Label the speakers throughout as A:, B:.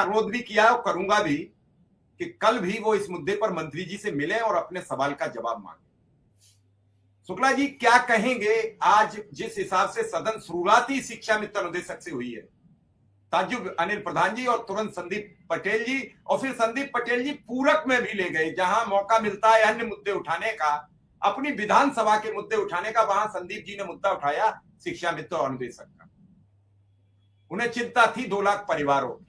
A: अनुरोध भी किया और करूंगा भी कि कल भी वो इस मुद्दे पर मंत्री जी से मिले और अपने सवाल का जवाब मांगे। शुक्ला जी क्या कहेंगे, आज जिस हिसाब से सदन शुरुआती शिक्षा मित्र अनुदेशक से हुई है, ताज्जुब अनिल प्रधान जी और तुरंत संदीप पटेल जी, और फिर संदीप पटेल जी पूरक में भी ले गए, जहां मौका मिलता है अन्य मुद्दे उठाने का, अपनी विधानसभा के मुद्दे उठाने का, वहां संदीप जी ने मुद्दा उठाया शिक्षा मित्र और अनुदेशक का। उन्हें चिंता थी 2 लाख परिवारों की,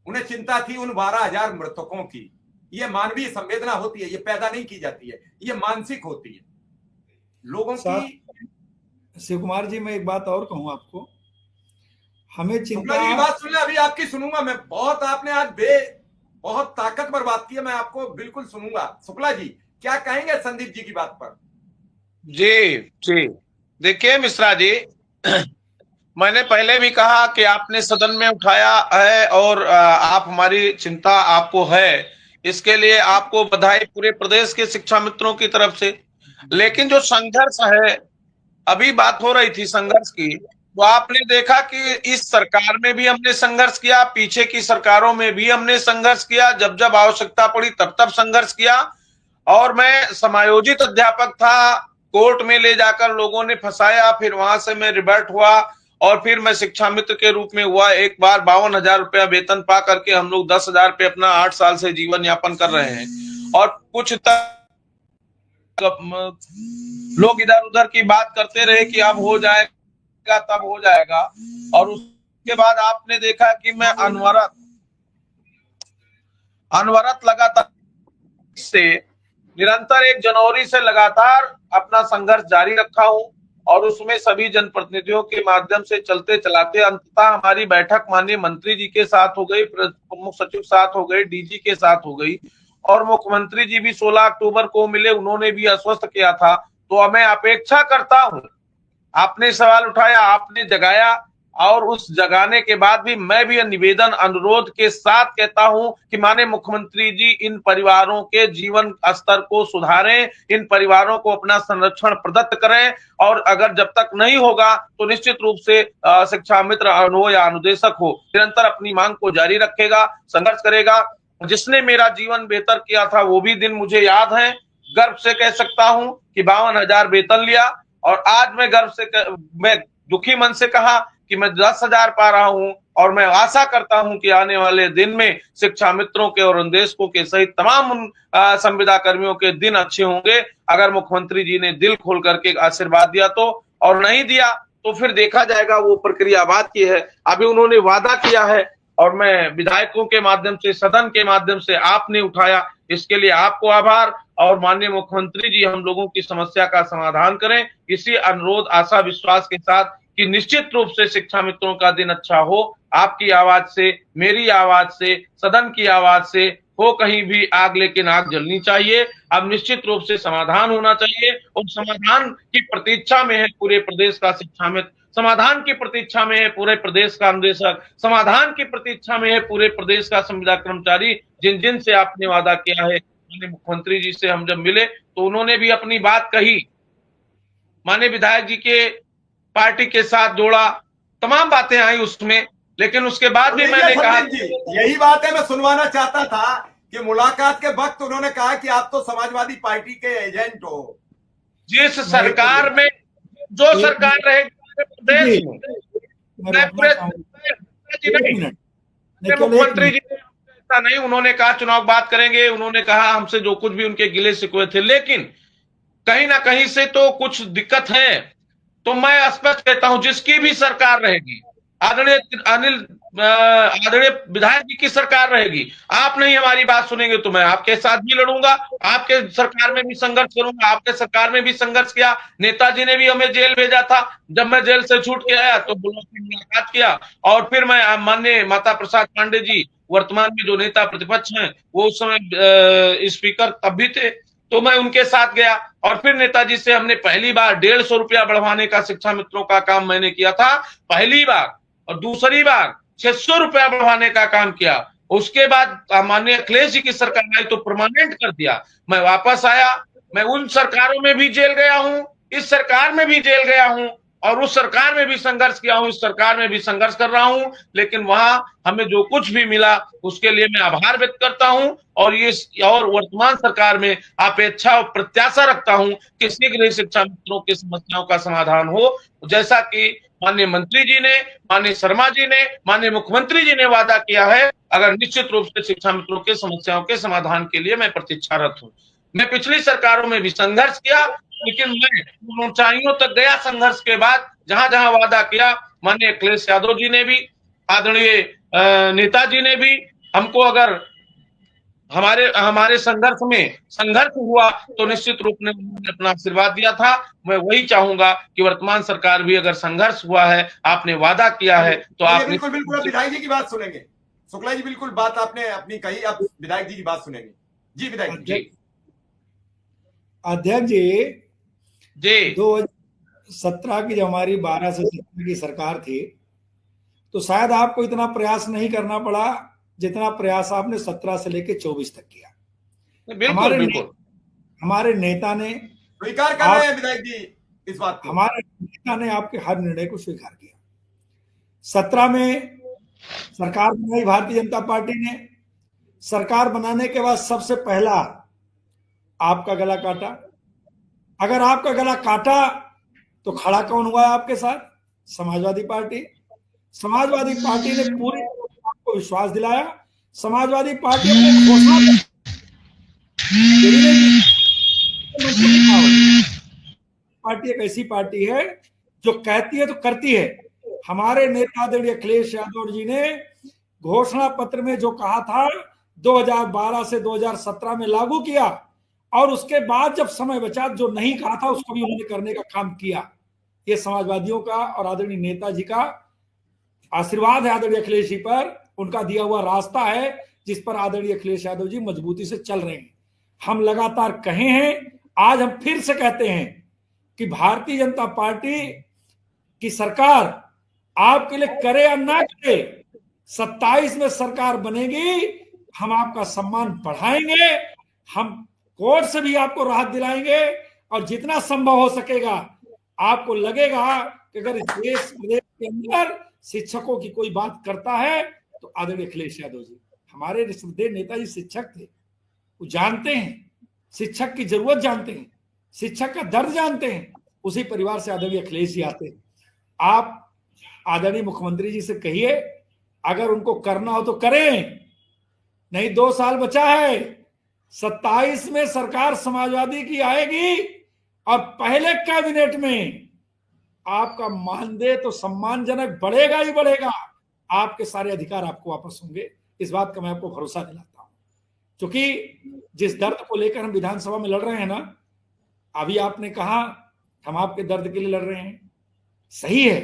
A: उन्हें चिंता थी उन 12,000 मृतकों की। यह मानवीय संवेदना होती है, ये पैदा नहीं की जाती है, ये मानसिक होती है लोगों की।
B: शिव कुमार जी, मैं एक बात और कहूं आपको, हमें चिंता
A: की बात सुन ले, अभी आपकी सुनूंगा मैं। बहुत आपने आज बहुत ताकतवर बात की है, मैं आपको बिल्कुल सुनूंगा। शुक्ला जी क्या कहेंगे संदीप जी की बात पर?
C: जी जी, देखिए मिश्रा जी, मैंने पहले भी कहा कि आपने सदन में उठाया है और आप, हमारी चिंता आपको है, इसके लिए आपको बधाई पूरे प्रदेश के शिक्षा मित्रों की तरफ से। लेकिन जो संघर्ष है, अभी बात हो रही थी संघर्ष की, तो आपने देखा कि इस सरकार में भी हमने संघर्ष किया, पीछे की सरकारों में भी हमने संघर्ष किया, जब जब आवश्यकता पड़ी तब तब संघर्ष किया। और मैं समायोजित अध्यापक था, कोर्ट में ले जाकर लोगों ने फंसाया, फिर वहां से मैं रिवर्ट हुआ और फिर मैं शिक्षा मित्र के रूप में हुआ। एक बार 52,000 रुपया वेतन पा करके हम लोग 10,000 पे अपना 8 साल से जीवन यापन कर रहे हैं। और कुछ तक लोग इधर उधर की बात करते रहे कि अब हो जाएगा तब हो जाएगा, और उसके बाद आपने देखा कि मैं अनवरत लगातार से निरंतर 1 जनवरी से लगातार अपना संघर्ष जारी रखा हूं। और उसमें सभी जनप्रतिनिधियों के माध्यम से चलते चलाते अंततः हमारी बैठक माननीय मंत्री जी के साथ हो गई, प्रमुख सचिव साथ हो गई, डीजी के साथ हो गई, और मुख्यमंत्री जी भी 16 अक्टूबर को मिले, उन्होंने भी आश्वस्त किया था। तो मैं अपेक्षा करता हूं, आपने सवाल उठाया, आपने जगाया, और उस जगाने के बाद भी मैं भी निवेदन अनुरोध के साथ कहता हूं कि माननीय मुख्यमंत्री जी इन परिवारों के जीवन स्तर को सुधारें, इन परिवारों को अपना संरक्षण प्रदत्त करें। और अगर जब तक नहीं होगा तो निश्चित रूप से शिक्षा मित्र हो या अनुदेशक हो, निरंतर अपनी मांग को जारी रखेगा, संघर्ष करेगा। जिसने मेरा जीवन बेहतर किया था वो भी दिन मुझे याद है। गर्व से कह सकता हूं कि 52,000 वेतन लिया, और आज मैं गर्व से मैं दुखी मन से कहा कि मैं 10,000 पा रहा हूं, और मैं आशा करता हूं कि आने वाले दिन में शिक्षा मित्रों के और अनुदेशकों के सहित तमाम संविदा कर्मियों के दिन अच्छे होंगे, अगर मुख्यमंत्री जी ने दिल खोल करके आशीर्वाद दिया तो। और नहीं दिया तो फिर देखा जाएगा, वो प्रक्रिया बात की है। अभी उन्होंने वादा किया है, और मैं विधायकों के माध्यम से, सदन के माध्यम से आपने उठाया, इसके लिए आपको आभार। और माननीय मुख्यमंत्री जी हम लोगों की समस्या का समाधान करें, इसी अनुरोध आशा विश्वास के साथ कि निश्चित रूप से शिक्षा मित्रों का दिन अच्छा हो। आपकी आवाज से, मेरी आवाज से, सदन की आवाज से हो कहीं भी आग, लेकिन आग जलनी चाहिए। अब निश्चित रूप से समाधान होना चाहिए, और समाधान की प्रतीक्षा में है पूरे प्रदेश का शिक्षा मित्र, समाधान की प्रतीक्षा में है पूरे प्रदेश का अनुदेशक, समाधान की प्रतीक्षा में है पूरे प्रदेश का संविदा कर्मचारी, जिन जिन से आपने वादा किया है। माननीय मुख्यमंत्री जी से हम जब मिले तो उन्होंने भी अपनी बात कही, माननीय विधायक जी के पार्टी के साथ जोड़ा, तमाम बातें आई उसमें। लेकिन उसके बाद भी मैंने कहा,
A: यही बात है मैं सुनवाना चाहता था कि मुलाकात के वक्त उन्होंने कहा कि आप तो समाजवादी पार्टी के एजेंट हो।
C: जिस सरकार में, जो सरकार रहेगी प्रदेश में, मुख्यमंत्री जी ऐसा नहीं, उन्होंने कहा चुनाव बात करेंगे, उन्होंने कहा हमसे जो कुछ भी उनके गिले शिकवे थे, लेकिन कहीं ना कहीं से तो कुछ दिक्कत है। तो मैं स्पष्ट कहता हूं, जिसकी भी सरकार रहेगी, आदरणीय विधायक जी की सरकार रहेगी, आप नहीं हमारी बात सुनेंगे तो मैं आपके साथ भी लड़ूंगा, आपके सरकार में भी संघर्ष करूंगा। आपके सरकार में भी संघर्ष किया, नेताजी ने भी हमें जेल भेजा था, जब मैं जेल से छूट के आया तो मुलाकात किया। और फिर मैं माननीय माता प्रसाद पांडे जी, वर्तमान में जो नेता प्रतिपक्ष हैं, वो उस समय स्पीकर तब भी थे, तो मैं उनके साथ गया। और फिर नेताजी से हमने पहली बार 150 रुपया बढ़वाने का शिक्षा मित्रों का काम मैंने किया था, पहली बार। और दूसरी बार 600 रुपया बढ़वाने का काम किया। उसके बाद माननीय अखिलेश जी की सरकार आई तो परमानेंट कर दिया। मैं वापस आया, मैं उन सरकारों में भी जेल गया हूं, इस सरकार में भी जेल गया हूं, और उस सरकार में भी संघर्ष किया हूं, इस सरकार में भी संघर्ष कर रहा हूं, लेकिन वहां हमें जो कुछ भी मिला उसके लिए मैं आभार व्यक्त करता हूं। और वर्तमान सरकार में अपेक्षा और प्रत्याशा रखता हूं कि शीघ्र ही शिक्षा मित्रों की समस्याओं का समाधान हो, जैसा कि माननीय मंत्री जी ने, माननीय शर्मा जी ने, माननीय मुख्यमंत्री जी ने वादा किया है। अगर निश्चित रूप से शिक्षा मित्रों की समस्याओं के समाधान के लिए मैं प्रतीक्षारत हूं। मैं पिछली सरकारों में भी संघर्ष किया, लेकिन मैं उन ऊंचाइयों तक गया संघर्ष के बाद जहां जहां वादा किया। माननीय अखिलेश यादव जी ने भी, आदरणीय नेताजी ने भी हमको, अगर हमारे हमारे संघर्ष हुआ तो निश्चित रूप में उन्होंने अपना आशीर्वाद दिया था। मैं वही चाहूंगा कि वर्तमान सरकार भी, अगर संघर्ष हुआ है, आपने वादा किया है, तो आप
A: बिल्कुल बिल्कुल आप विधायक जी की बात सुनेंगे। शुक्ला जी, बिल्कुल बात आपने अपनी कही, आप विधायक जी की बात सुनेंगे। जी विधायक जी।
B: अध्यक्ष जी,
C: जी
B: 2017 की जब हमारी 12 से 17 की सरकार थी तो शायद आपको इतना प्रयास नहीं करना पड़ा जितना प्रयास आपने 17 से लेकर 24 तक किया।
C: बिल्कुल बिल्कुल
B: हमारे नेता ने
A: स्वीकार कर रहे हैं विधायक जी इस बात को।
B: हमारे नेता ने आपके हर निर्णय को स्वीकार किया। 17 में सरकार बनाई भारतीय जनता पार्टी ने। सरकार बनाने के बाद सबसे पहला आपका गला काटा। अगर आपका गला काटा तो खड़ा कौन हुआ है आपके साथ? समाजवादी पार्टी। समाजवादी पार्टी ने पूरी आपको विश्वास दिलाया। समाजवादी पार्टी अपने घोषणा पार्टी एक ऐसी पार्टी है जो कहती है तो करती है। हमारे नेता आदरणीय अखिलेश यादव जी ने घोषणा पत्र में जो कहा था 2012 से 2017 में लागू किया, और उसके बाद जब समय बचा जो नहीं कहा था उसको भी उन्होंने करने का काम किया। ये समाजवादियों का और आदरणीय नेताजी का आशीर्वाद है आदरणीय अखिलेश जी पर, उनका दिया हुआ रास्ता है जिस पर आदरणीय अखिलेश यादव जी मजबूती से चल रहे हैं। हम लगातार कहे हैं, आज हम फिर से कहते हैं कि भारतीय जनता पार्टी की सरकार आपके लिए करे या ना करे, 27 में सरकार बनेगी, हम आपका सम्मान बढ़ाएंगे, हम कोर्ट से भी आपको राहत दिलाएंगे, और जितना संभव हो सकेगा आपको लगेगा कि अगर इस देश के अंदर शिक्षकों की कोई बात करता है तो आदरणीय अखिलेश यादव जी, हमारे नेताजी शिक्षक थे, वो जानते हैं, शिक्षक की जरूरत जानते हैं, शिक्षक का दर्द जानते हैं। उसी परिवार से आदरणीय अखिलेश जी आते हैं। आप आदरणीय मुख्यमंत्री जी से कहिए अगर उनको करना हो तो करें, नहीं 2 साल बचा है, 27 में सरकार समाजवादी की आएगी और पहले कैबिनेट में आपका मानदेय तो सम्मानजनक बढ़ेगा ही बढ़ेगा, आपके सारे अधिकार आपको वापस होंगे। इस बात का मैं आपको भरोसा दिलाता हूं, क्योंकि जिस दर्द को लेकर हम विधानसभा में लड़ रहे हैं ना, अभी आपने कहा हम आपके दर्द के लिए लड़ रहे हैं, सही है,